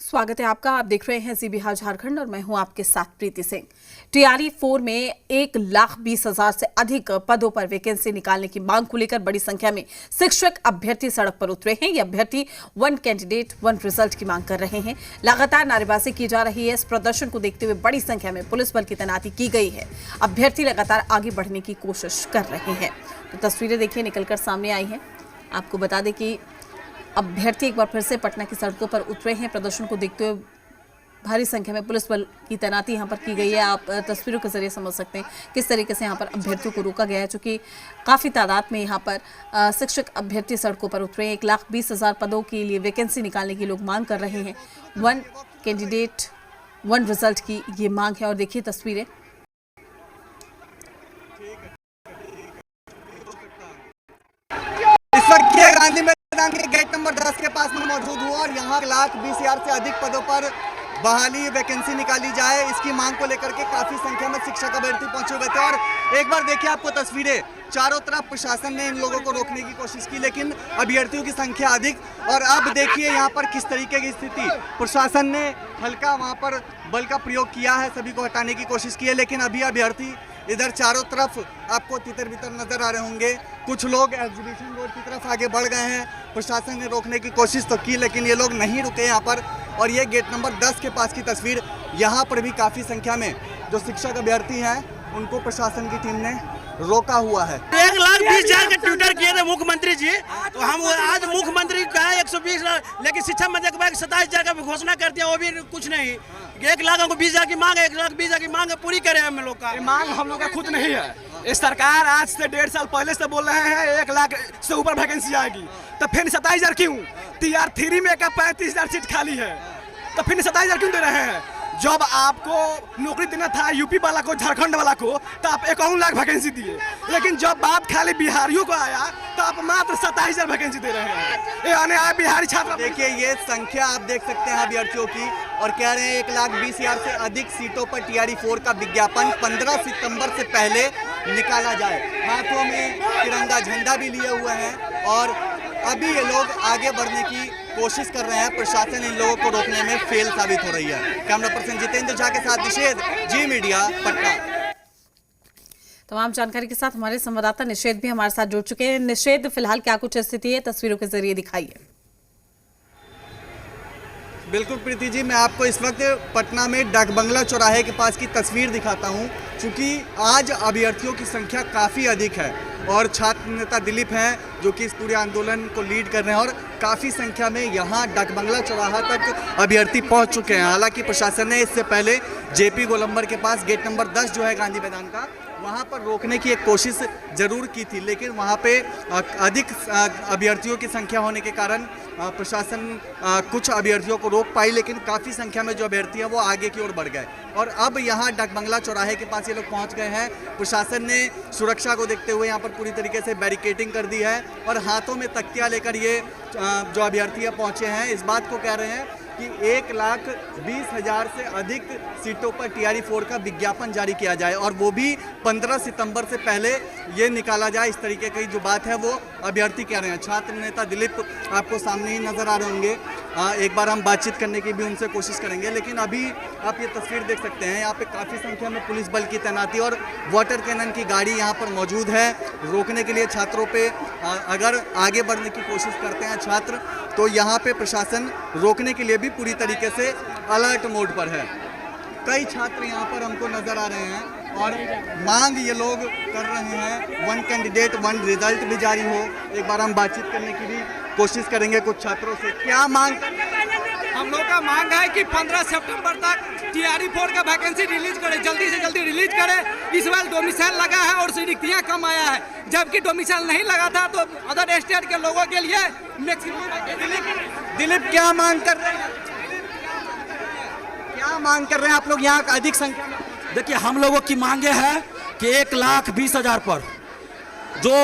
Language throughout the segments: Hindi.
स्वागत है आपका। आप देख रहे हैं जी बिहार झारखंड और मैं हूं आपके साथ प्रीति सिंह। टीआरई 4 में 1,20,000 से अधिक पदों पर वैकेंसी निकालने की मांग को लेकर बड़ी संख्या में शिक्षक अभ्यर्थी सड़क पर उतरे हैं। ये अभ्यर्थी वन कैंडिडेट वन रिजल्ट की मांग कर रहे हैं। लगातार नारेबाजी की जा रही है। इस प्रदर्शन को देखते हुए बड़ी संख्या में पुलिस बल की तैनाती की गई है। अभ्यर्थी लगातार आगे बढ़ने की कोशिश कर रहे हैं। तो तस्वीरें देखिए निकलकर सामने आई हैं। आपको बता दें कि अभ्यर्थी एक बार फिर से पटना की सड़कों पर उतरे हैं। प्रदर्शन को देखते हुए भारी संख्या में पुलिस बल की तैनाती यहां पर की गई है। आप तस्वीरों के जरिए समझ सकते हैं किस तरीके से यहां पर अभ्यर्थियों को रोका गया है, चूंकि काफ़ी तादाद में यहां पर शिक्षक अभ्यर्थी सड़कों पर उतरे हैं। 1,20,000 पदों के लिए वैकेंसी निकालने की लोग मांग कर रहे हैं। वन कैंडिडेट वन रिजल्ट की ये मांग है। और देखिए तस्वीरें। इस वक्त ये गांधी मैदान के गेट नंबर 10 के पास में मौजूद हुआ और यहाँ 1,20,000 से अधिक पदों पर बहाली वैकेंसी निकाली जाए, इसकी मांग को लेकर के काफी संख्या में शिक्षक अभ्यर्थी पहुंचे हुए थे। और एक बार देखिए आपको तस्वीरें, चारों तरफ प्रशासन ने इन लोगों को रोकने की कोशिश की, लेकिन अभ्यर्थियों की संख्या अधिक। और अब देखिए यहाँ पर किस तरीके की स्थिति, प्रशासन ने हल्का वहाँ पर बल का प्रयोग किया है, सभी को हटाने की कोशिश की है, लेकिन अभी अभ्यर्थी इधर चारों तरफ आपको तितर बितर नजर आ रहे होंगे। कुछ लोग एग्जीबिशन रोड की तरफ आगे बढ़ गए हैं। प्रशासन ने रोकने की कोशिश तो की, लेकिन ये लोग नहीं रुके यहाँ पर। और ये गेट नंबर 10 के पास की तस्वीर, यहाँ पर भी काफ़ी संख्या में जो शिक्षक अभ्यर्थी हैं उनको प्रशासन की टीम ने रोका हुआ है। 1,20,000 के ट्विटर किए थे मुख्यमंत्री जी, तो हम आज मुख्यमंत्री कहा 120, लेकिन शिक्षा मंत्री के बाद 27,000 का घोषणा कर दिया, वो भी कुछ नहीं। 1,20,000 की मांग है, 1,20,000 की मांग पूरी करें हम लोग का। मांग हम लोग का खुद नहीं है, ये सरकार आज से 1.5 साल पहले से बोल रहे हैं 1 लाख से ऊपर वैकेंसी आएगी, तो फिर 27,000 क्यों? TR3 में का 35,000 सीट खाली है, तो फिर 27,000 क्यों दे रहे हैं? जब आपको नौकरी देना था यूपी वाला को, झारखंड वाला को, तो आप 51 लाख वैकेंसी दिए, लेकिन जब बात खाली बिहारियों को आया तो आप मात्र 27,000 वैकेंसी दे रहे हैं। ये आने आए बिहारी छात्र। देखिए ये संख्या आप देख सकते हैं अभ्यर्थियों की, और कह रहे हैं 1,20,000 से अधिक सीटों पर TRE 4 का विज्ञापन 15 सितंबर से पहले निकाला जाए। हाथों में तिरंगा झंडा भी लिए हुए हैं और अभी ये लोग आगे बढ़ने की कोशिश कर रहे हैं। प्रशासन इन लोगों को रोकने में फेल साबित हो रही है। कैमरा पर्सन जितेंद्र झा के साथ निषेध, जी मीडिया, पटना। तमाम जानकारी के साथ हमारे संवाददाता निषेध भी हमारे साथ जुड़ चुके हैं। निषेध, फिलहाल क्या कुछ स्थिति है, तस्वीरों के जरिए दिखाइए। बिल्कुल प्रीति जी, मैं आपको इस वक्त पटना में डाक बंगला चौराहे के पास की तस्वीर दिखाता हूं, क्योंकि आज अभ्यर्थियों की संख्या काफ़ी अधिक है और छात्र नेता दिलीप हैं जो कि इस पूरे आंदोलन को लीड कर रहे हैं और काफ़ी संख्या में यहाँ डाक बंगला चौराहा तक अभ्यर्थी पहुँच चुके हैं। हालांकि प्रशासन ने इससे पहले JP गोलंबर के पास गेट नंबर 10 जो है गांधी मैदान का, वहाँ पर रोकने की एक कोशिश जरूर की थी, लेकिन वहाँ पे अधिक अभ्यर्थियों की संख्या होने के कारण प्रशासन कुछ अभ्यर्थियों को रोक पाई, लेकिन काफ़ी संख्या में जो अभ्यर्थी हैं वो आगे की ओर बढ़ गए। और अब यहाँ डाक बंगला चौराहे के पास ये लोग पहुँच गए हैं। प्रशासन ने सुरक्षा को देखते हुए यहाँ पर पूरी तरीके से बैरिकेडिंग कर दी है और हाथों में तख्तियाँ लेकर ये जो अभ्यर्थी पहुँचे हैं इस बात को कह रहे हैं कि 1,20,000 से अधिक सीटों पर TRE 4 का विज्ञापन जारी किया जाए और वो भी 15 सितंबर से पहले ये निकाला जाए। इस तरीके की जो बात है वो अभ्यर्थी कह रहे हैं। छात्र नेता दिलीप आपको सामने ही नज़र आ रहे होंगे, एक बार हम बातचीत करने की भी उनसे कोशिश करेंगे, लेकिन अभी आप ये तस्वीर देख सकते हैं, यहाँ पे काफ़ी संख्या में पुलिस बल की तैनाती और वाटर कैनन की गाड़ी यहाँ पर मौजूद है रोकने के लिए छात्रों पे। अगर आगे बढ़ने की कोशिश करते हैं छात्र तो यहाँ पे प्रशासन रोकने के लिए भी पूरी तरीके से अलर्ट मोड पर है। कई छात्र यहाँ पर हमको नज़र आ रहे हैं और मांग ये लोग कर रहे हैं वन कैंडिडेट वन रिजल्ट भी जारी हो। एक बार हम बातचीत करने की भी कोशिश करेंगे कुछ छात्रों से। क्या मांग? हम लोग का मांग है कि 15 सितंबर तक TRE 4 का वैकेंसी रिलीज करे, जल्दी से जल्दी रिलीज करे। इस बार डोमिसाइल लगा है और रिक्तियाँ कम आया है, जबकि डोमिसाइल नहीं लगा था तो अदर स्टेट के लोगों के लिए मैक्सिमम। दिलीप क्या मांग कर रहे हैं? क्या मांग कर रहे हैं आप लोग यहाँ अधिक संख्या में? देखिए हम लोगों की मांगे है कि 1,20,000 पर जो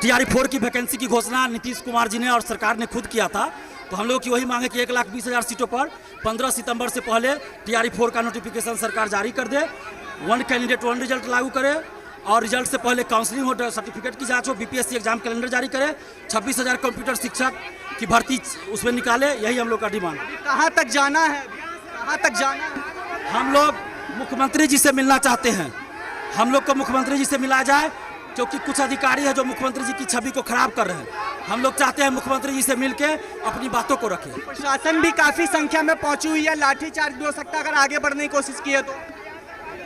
TRE 4 की वैकेंसी की घोषणा नीतीश कुमार जी ने और सरकार ने खुद किया था, तो हम लोग की वही मांगे कि 1,20,000 सीटों पर 15 सितंबर से पहले TRE 4 का नोटिफिकेशन सरकार जारी कर दे, वन कैंडिडेट वन रिजल्ट लागू करे और रिजल्ट से पहले काउंसलिंग हो, सर्टिफिकेट की जांच हो, बीपीएससी एग्जाम कैलेंडर जारी करे, 26,000 कंप्यूटर शिक्षक की भर्ती उसमें निकाले, यही हम लोग का डिमांड। कहाँ तक जाना है, कहाँ तक जाना है? हम लोग मुख्यमंत्री जी से मिलना चाहते हैं, हम लोग को मुख्यमंत्री जी से मिला जाए, क्योंकि कुछ अधिकारी है जो मुख्यमंत्री जी की छवि को खराब कर रहे हैं। हम लोग चाहते हैं मुख्यमंत्री जी से मिलके अपनी बातों को रखें। प्रशासन भी काफी संख्या में पहुंची हुई है, लाठीचार्ज भी हो सकता है अगर आगे बढ़ने की कोशिश की है तो।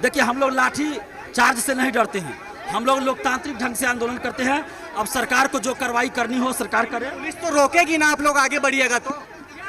देखिए, हम लोग लाठी चार्ज से नहीं डरते हैं, हम लोग लोकतांत्रिक ढंग से आंदोलन करते हैं। अब सरकार को जो कार्रवाई करनी हो सरकार करे। पुलिस तो रोकेगी ना आप लोग आगे बढ़िएगा तो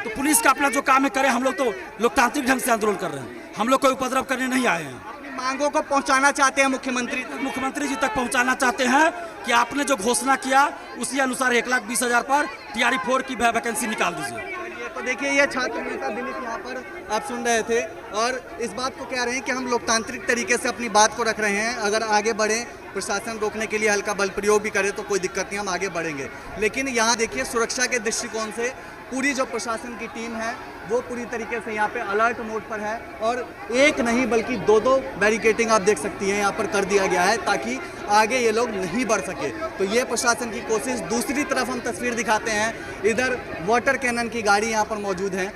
पुलिस का अपना जो काम है करे, हम लोग तो लोकतांत्रिक ढंग से आंदोलन कर रहे हैं, हम लोग कोई उपद्रव करने नहीं आए हैं। अपनी मांगों को पहुंचाना चाहते हैं मुख्यमंत्री जी तक पहुंचाना चाहते हैं कि आपने जो घोषणा किया उसी अनुसार 1,20,000 पर TRE 4 की वैकेंसी निकाल दीजिए। तो देखिए, ये छात्र नेता दिलीप यहाँ पर आप सुन रहे थे और इस बात को कह रहे हैं कि हम लोकतांत्रिक तरीके से अपनी बात को रख रहे हैं। अगर आगे बढ़े, प्रशासन रोकने के लिए हल्का बल प्रयोग भी करे तो कोई दिक्कत नहीं, हम आगे बढ़ेंगे। लेकिन यहाँ देखिए, सुरक्षा के दृष्टिकोण से पूरी जो प्रशासन की टीम है वो पूरी तरीके से यहाँ पे अलर्ट मोड पर है और एक नहीं बल्कि दो बैरिकेडिंग आप देख सकती हैं यहाँ पर कर दिया गया है ताकि आगे ये लोग नहीं बढ़ सके। तो ये प्रशासन की कोशिश। दूसरी तरफ हम तस्वीर दिखाते हैं, इधर वाटर कैनन की गाड़ी यहाँ पर मौजूद है,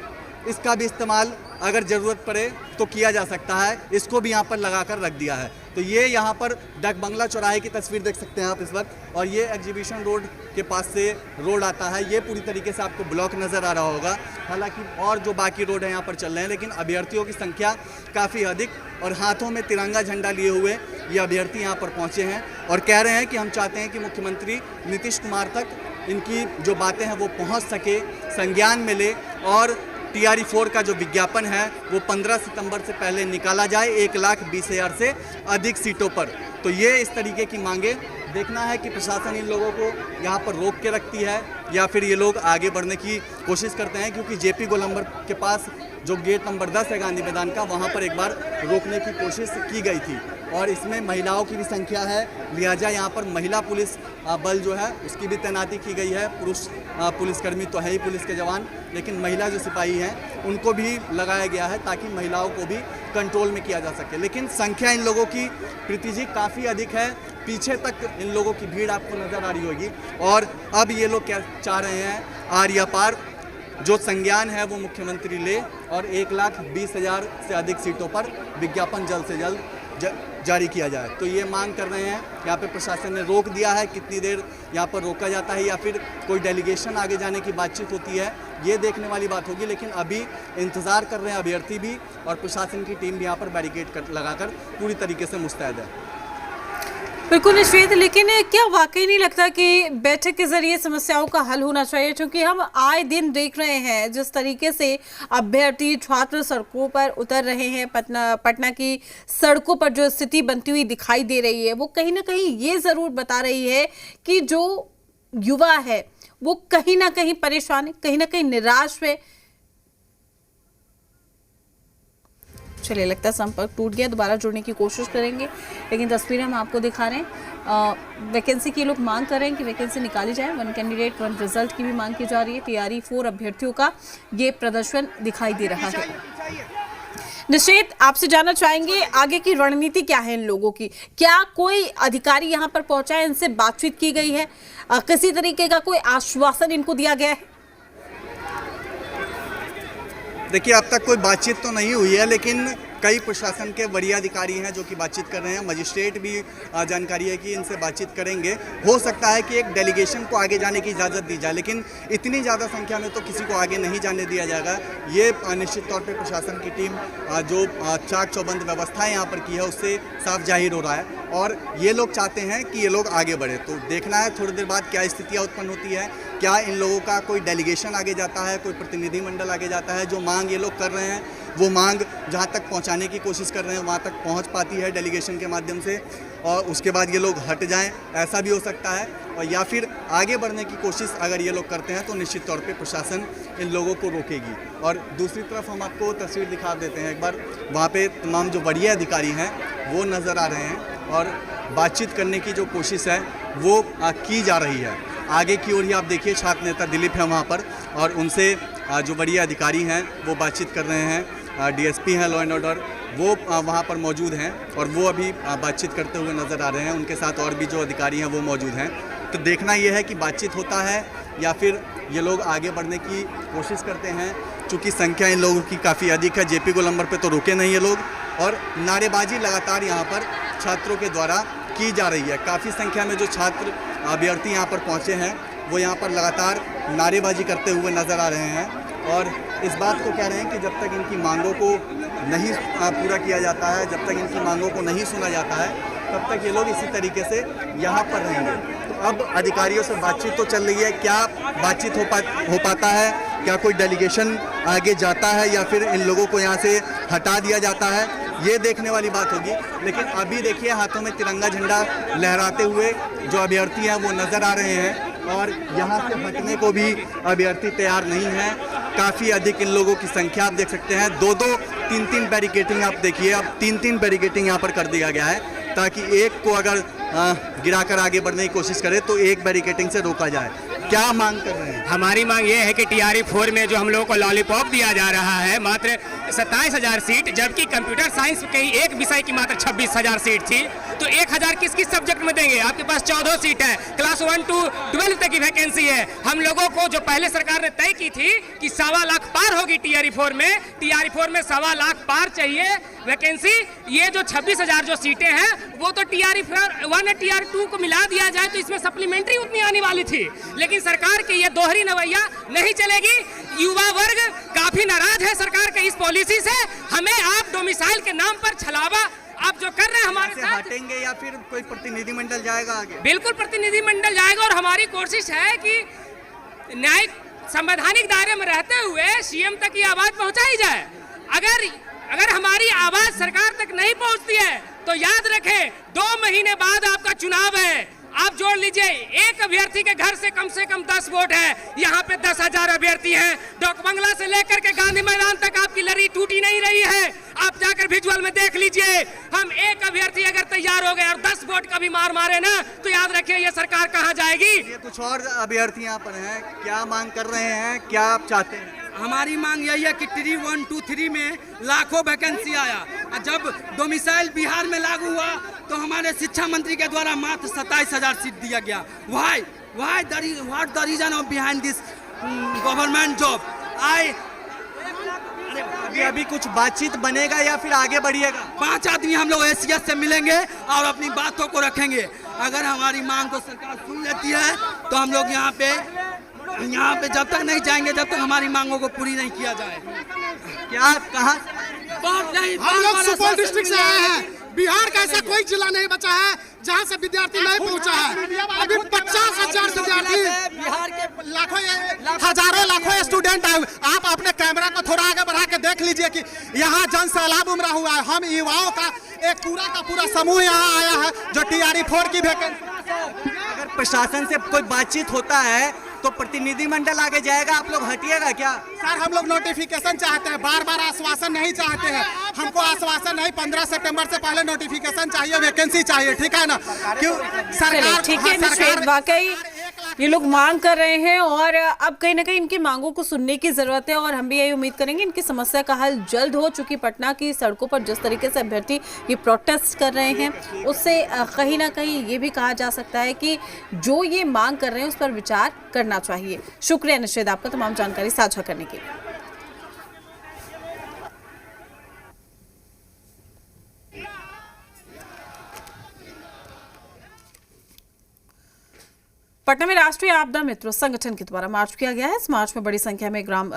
इसका भी इस्तेमाल अगर ज़रूरत पड़े तो किया जा सकता है, इसको भी यहाँ पर लगा कर रख दिया है। तो ये यहाँ पर डाक बंगला चौराहे की तस्वीर देख सकते हैं आप इस वक्त, और ये एग्जीबिशन रोड के पास से रोड आता है, ये पूरी तरीके से आपको ब्लॉक नज़र आ रहा होगा। हालांकि और जो बाकी रोड है यहाँ पर चल रहे हैं, लेकिन अभ्यर्थियों की संख्या काफ़ी अधिक और हाथों में तिरंगा झंडा लिए हुए ये अभ्यर्थी यहाँ पर पहुँचे हैं और कह रहे हैं कि हम चाहते हैं कि मुख्यमंत्री नीतीश कुमार तक इनकी जो बातें हैं वो पहुँच सके, संज्ञान मिले और TRE 4 का जो विज्ञापन है वो 15 सितंबर से पहले निकाला जाए 1,20,000 से अधिक सीटों पर। तो ये इस तरीके की मांगे। देखना है कि प्रशासन इन लोगों को यहाँ पर रोक के रखती है या फिर ये लोग आगे बढ़ने की कोशिश करते हैं, क्योंकि JP गोलंबर के पास जो गेट नंबर 10 है गांधी मैदान का, वहाँ पर एक बार रोकने की कोशिश की गई थी और इसमें महिलाओं की भी संख्या है, लिहाजा यहाँ पर महिला पुलिस बल जो है उसकी भी तैनाती की गई है। पुरुष पुलिसकर्मी तो है ही पुलिस के जवान, लेकिन महिला जो सिपाही हैं उनको भी लगाया गया है ताकि महिलाओं को भी कंट्रोल में किया जा सके। लेकिन संख्या इन लोगों की, प्रीति जी, काफ़ी अधिक है, पीछे तक इन लोगों की भीड़ आपको नज़र आ रही होगी। और अब ये लोग क्या चाह रहे हैं, आर या पार जो संज्ञान है वो मुख्यमंत्री ले और 1,20,000 से अधिक सीटों पर विज्ञापन जल्द से जल्द जारी किया जाए। तो ये मांग कर रहे हैं। यहाँ पे प्रशासन ने रोक दिया है, कितनी देर यहाँ पर रोका जाता है या फिर कोई डेलीगेशन आगे जाने की बातचीत होती है, ये देखने वाली बात होगी। लेकिन अभी इंतज़ार कर रहे हैं अभ्यर्थी भी और प्रशासन की टीम भी यहाँ पर बैरिकेड लगाकर पूरी तरीके से मुस्तैद है। बिल्कुल निश्चित, लेकिन क्या वाकई नहीं लगता कि बैठक के जरिए समस्याओं का हल होना चाहिए? क्योंकि हम आए दिन देख रहे हैं जिस तरीके से अभ्यर्थी छात्र सड़कों पर उतर रहे हैं, पटना की सड़कों पर जो स्थिति बनती हुई दिखाई दे रही है वो कहीं ना कहीं ये ज़रूर बता रही है कि जो युवा है वो कहीं ना कहीं परेशान है, कहीं ना कहीं निराश है। चलिए, लगता है संपर्क टूट गया, दोबारा जुड़ने की कोशिश करेंगे, लेकिन तस्वीरें हम आपको दिखा रहे हैं। वैकेंसी की लोग मांग कर रहे हैं कि वैकेंसी निकाली जाए, 1 कैंडिडेट 1 रिजल्ट की भी मांग की जा रही है। TRE 4 अभ्यर्थियों का ये प्रदर्शन दिखाई दे रहा है। निश्चित, आपसे जानना चाहेंगे आगे की रणनीति क्या है इन लोगों की? क्या कोई अधिकारी यहाँ पर पहुंचा है, इनसे बातचीत की गई है, किसी तरीके का कोई आश्वासन इनको दिया गया है? देखिए, अब तक कोई बातचीत तो नहीं हुई है, लेकिन कई प्रशासन के वरीय अधिकारी हैं जो कि बातचीत कर रहे हैं। मजिस्ट्रेट भी जानकारी है कि इनसे बातचीत करेंगे। हो सकता है कि एक डेलीगेशन को आगे जाने की इजाज़त दी जाए, लेकिन इतनी ज़्यादा संख्या में तो किसी को आगे नहीं जाने दिया जाएगा। ये निश्चित तौर पे प्रशासन की टीम जो चाक चौबंद व्यवस्था यहाँ पर की है उससे साफ जाहिर हो रहा है और ये लोग चाहते हैं कि ये लोग आगे बढ़े। तो देखना है थोड़ी देर बाद क्या स्थितियाँ उत्पन्न होती है, क्या इन लोगों का कोई डेलीगेशन आगे जाता है, कोई प्रतिनिधिमंडल आगे जाता है, जो मांग ये लोग कर रहे हैं वो मांग जहाँ तक पहुँचाने की कोशिश कर रहे हैं वहाँ तक पहुँच पाती है डेलीगेशन के माध्यम से और उसके बाद ये लोग हट जाएं, ऐसा भी हो सकता है। और या फिर आगे बढ़ने की कोशिश अगर ये लोग करते हैं तो निश्चित तौर पे प्रशासन इन लोगों को रोकेगी। और दूसरी तरफ हम आपको तस्वीर दिखा देते हैं एक बार, वहाँ पे तमाम जो वरीय अधिकारी हैं वो नज़र आ रहे हैं और बातचीत करने की जो कोशिश है वो की जा रही है। आगे की ओर ही आप देखिए छात्र नेता दिलीप है वहाँ पर और उनसे जो वरीय अधिकारी हैं वो बातचीत कर रहे हैं। DSP हैं लॉ एंड ऑर्डर वो वहाँ पर मौजूद हैं और वो अभी बातचीत करते हुए नज़र आ रहे हैं। उनके साथ और भी जो अधिकारी हैं वो मौजूद हैं। तो देखना ये है कि बातचीत होता है या फिर ये लोग आगे बढ़ने की कोशिश करते हैं। चूँकि संख्या इन लोगों की काफ़ी अधिक है, जेपी गोलंबर पे तो रुके नहीं ये लोग और नारेबाजी लगातार यहाँ पर छात्रों के द्वारा की जा रही है। काफ़ी संख्या में जो छात्र अभ्यर्थी यहाँ पर पहुँचे हैं वो यहाँ पर लगातार नारेबाजी करते हुए नज़र आ रहे हैं और इस बात को कह रहे हैं कि जब तक इनकी मांगों को नहीं पूरा किया जाता है, जब तक इनकी मांगों को नहीं सुना जाता है, तब तक ये लोग इसी तरीके से यहाँ पर रहेंगे। तो अब अधिकारियों से बातचीत तो चल रही है, क्या बातचीत हो पाता है, क्या कोई डेलीगेशन आगे जाता है या फिर इन लोगों को यहाँ से हटा दिया जाता है, ये देखने वाली बात होगी। लेकिन अभी देखिए हाथों में तिरंगा झंडा लहराते हुए जो अभ्यर्थी हैं वो नज़र आ रहे हैं और यहाँ से हटने को भी अभ्यर्थी तैयार नहीं हैं। काफ़ी अधिक इन लोगों की संख्या आप देख सकते हैं। 2-2, 3-3 बैरिकेटिंग आप देखिए, अब 3-3 बैरिकेटिंग यहाँ पर कर दिया गया है ताकि एक को अगर गिराकर आगे बढ़ने की कोशिश करे तो एक बैरिकेटिंग से रोका जाए। क्या मांग कर रहे हैं? हमारी मांग ये है कि टीआरई 4 में जो हम लोगों को लॉलीपॉप दिया जा रहा है मात्र 27,000 सीट, जबकि कंप्यूटर साइंस के एक विषय की मात्र 26,000 सीट थी, तो 1,000 किस किस सब्जेक्ट में देंगे? आपके पास 14 सीट है, क्लास 1 to 12 तक की वैकेंसी है। हम लोगों को जो पहले सरकार ने तय की थी कि 1.25 लाख पार होगी टीआरई 4 में, टीआरई 4 में 1.25 लाख पार चाहिए वैकेंसी। ये जो 26,000 जो सीटें हैं वो तो टीआरई 1 और टीआरई 2 को मिला दिया जाए तो इसमें सप्लीमेंट्री उतनी आने वाली थी, लेकिन सरकार की ये दोहरी नवैया नहीं चलेगी। युवा वर्ग काफी नाराज है सरकार के इस पॉलिसी से। हमें आप डोमिसाइल के नाम पर छलावा आप जो कर रहे हैं हमारे साथ, हटेंगे या फिर कोई प्रतिनिधिमंडल जाएगा आगे? बिल्कुल प्रतिनिधिमंडल जाएगा और हमारी कोशिश है कि न्यायिक संवैधानिक दायरे में रहते हुए सीएम तक ये आवाज पहुंचाई जाए। अगर हमारी आवाज सरकार तक नहीं पहुंचती है तो याद रखें 2 महीने बाद आपका चुनाव है। आप जोड़ लीजिए, एक अभ्यर्थी के घर से कम 10 वोट है, यहाँ पे 10,000 अभ्यर्थी हैं। डाक बंगला से लेकर के गांधी मैदान तक आपकी लड़ी टूटी नहीं रही है। आप जाकर विजुअल में देख लीजिए। हम एक अभ्यर्थी अगर तैयार हो गए और 10 वोट का भी मार मारे ना तो याद रखिए ये सरकार कहाँ जाएगी। ये कुछ और अभ्यर्थी यहाँ पर हैं, क्या मांग कर रहे हैं, क्या आप चाहते हैं? हमारी मांग यही है कि 3, 1, 2, 3 में लाखों वैकेंसी आया और जब डोमिसाइल बिहार में लागू हुआ तो हमारे शिक्षा मंत्री के द्वारा मात्र 27,000 सीट दिया गया। What the reason of behind this government job? अभी कुछ बातचीत बनेगा या फिर आगे बढ़िएगा? 5 आदमी हम लोग एसीएस से मिलेंगे और अपनी बातों को रखेंगे। अगर हमारी मांग को सरकार सुन लेती है तो हम लोग यहाँ पे जब तक नहीं जाएंगे जब तक हमारी मांगों को पूरी नहीं किया जाए। क्या कहाँ? हम लोग सुपौल डिस्ट्रिक्ट से आए हैं। बिहार का ऐसा कोई जिला नहीं बचा है जहां से विद्यार्थी नहीं पहुंचा है। अभी 50,000 विद्यार्थी, बिहार के हजारों लाखों स्टूडेंट आए। आप अपने कैमरा को थोड़ा आगे बढ़ा के देख लीजिए कि यहाँ जन सैलाब उमड़ा हुआ है। हम युवाओं का एक पूरा का पूरा समूह यहाँ आया है जो टीआरई 4 की वैकेंसी। अगर प्रशासन से कोई बातचीत होता है तो प्रतिनिधिमंडल आगे जाएगा, आप लोग हटिएगा क्या? सर हम लोग नोटिफिकेशन चाहते हैं, बार आश्वासन नहीं चाहते हैं। हमको आश्वासन नहीं, 15 सितंबर से पहले नोटिफिकेशन चाहिए, वैकेंसी चाहिए, ठीक है ना? क्यों सरकार? ठीक है निषेध, वाकई ये लोग मांग कर रहे हैं और अब कहीं ना कहीं इनकी मांगों को सुनने की जरूरत है और हम भी यही उम्मीद करेंगे इनकी समस्या का हल जल्द हो। चूंकि पटना की सड़कों पर जिस तरीके से अभ्यर्थी ये प्रोटेस्ट कर रहे हैं उससे कहीं ना कहीं ये भी कहा जा सकता है कि जो ये मांग कर रहे हैं उस पर विचार करना चाहिए। शुक्रिया निषेध आपका तमाम जानकारी साझा करने के लिए। पटना में राष्ट्रीय आपदा मित्र संगठन के द्वारा मार्च किया गया है। इस मार्च में बड़ी संख्या में ग्राम